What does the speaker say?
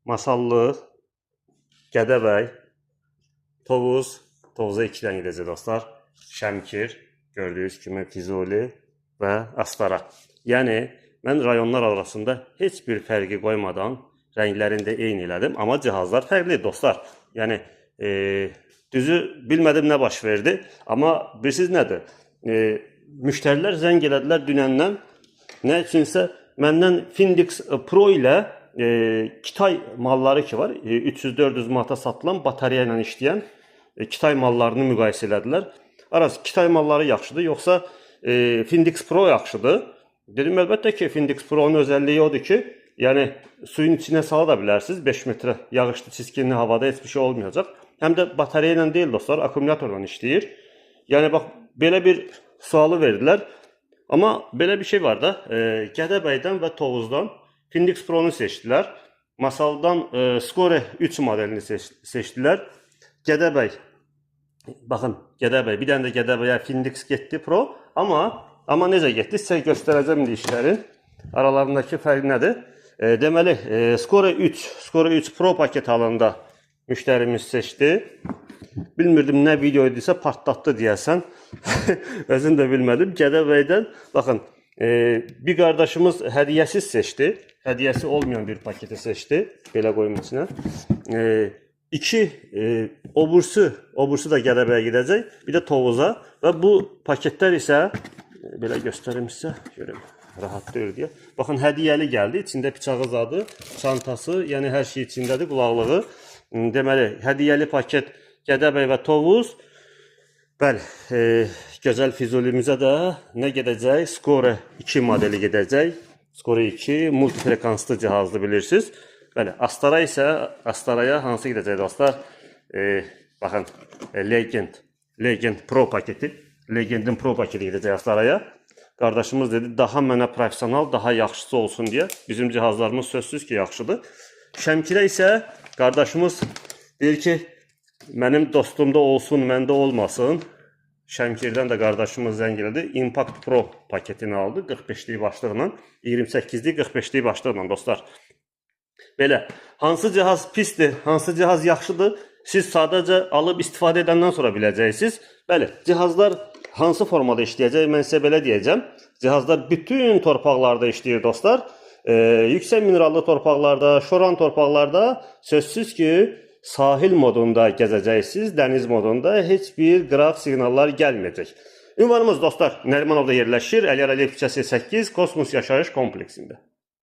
Masallı, Gədəbəy, Tovuz, Tovuza 2-dən gedəcək dostlar. Şəmkir, gördüyünüz kimi Füzuli və Astara. Yəni, mən rayonlar arasında heç bir fərqi qoymadan rənglərini də eyni elədim. Amma cihazlar fərqlidir dostlar. Yəni, düzü bilmədim nə baş verdi. Amma bilirsiniz nədir? Müştərilər zəng elədilər dünəndən. Nə üçünsə məndən Findix Pro ilə Kitay malları ki var, 300-400 manata satılan batareya ilə işləyən Kitay mallarını müqayisə elədilər. Arası Kitay malları yaxşıdır, yoxsa Findix Pro yaxşıdır? Dedim, əlbəttə ki, Findix Pro'nun özəlliyi odur ki, yəni suyun içinə sala da bilərsiniz, 5 metrə yağışlı, çiskinli havada heç bir şey olmayacaq. Həm də batareya ilə deyil dostlar, akkumulyatorla işləyir. Yəni bax, belə bir sualı verdilər. Amma belə bir şey var da, Gədəbəydən və Tovuzdan Findix Pro'nu seçdilər. Masaldan Skore 3 modelini seçdilər. Gədəbəy, baxın Gədəbəy, bir dənə də Gədəbəyə Findix getdi Pro. Amma necə getdi? Sizə göstərəcəm işlərin. Aralarındakı fərq nədir? Deməli, Skore 3 Pro paket halında müştərimiz seçdi. Bilmirdim nə video idisə partlatdı deyəsən. Özüm də bilmədim. Gədəbəydən, baxın, bir qardaşımız hədiyyəsiz seçdi. Hədiyyəsi olmayan bir paketi seçdi. Belə qoyum içinə. Obursu da Gədəbəyə gedəcək. Bir də Tovuza. Və bu paketlər isə, belə göstərim sizə, görüm, rahat deyil deyə. Baxın, hədiyyəli gəldi. İçində bıçağı zadı, çantası, yəni hər şey içindədir, qulaqlığı. Deməli, hədiyyəli paket Gədəbəy və Tovuz. Bəli, gözəl Füzulimizə də nə gedəcək? Skore 2 modeli gedəcək. Skore 2 multifrekanslı cihazlı bilirsiniz. Bəli, Astara isə, Astaraya hansı gedəcək dostlar? Baxın, Legend Pro paketi. Legendin Pro paketi gedəcək Astaraya. Qardaşımız dedi, daha mənə profesional, daha yaxşısı olsun deyə. Bizim cihazlarımız sözsüz ki, yaxşıdır. Şəmkirə isə qardaşımız deyir ki, mənim dostumda olsun, məndə olmasın. Şəmkirdən də qardaşımız zəng elədi. Impact Pro paketini aldı 45'lik başlıqla. 28'lik 45'lik başlıqla dostlar. Belə, hansı cihaz pisdir, hansı cihaz yaxşıdır, siz sadəcə alıb istifadə edəndən sonra biləcəksiniz. Bəli, cihazlar hansı formada işləyəcək, mən sizə belə deyəcəm. Cihazlar bütün torpaqlarda işləyir dostlar. Yüksək minerallı torpaqlarda, şoran torpaqlarda sözsüz ki, sahil modunda gəzəcəksiniz, dəniz modunda heç bir qıraq siqnallar gəlməyəcək. Ünvanımız dostlar Nərimanovda yerləşir, Əliyar Əliyev küçəsi 8, Kosmos yaşayış kompleksində.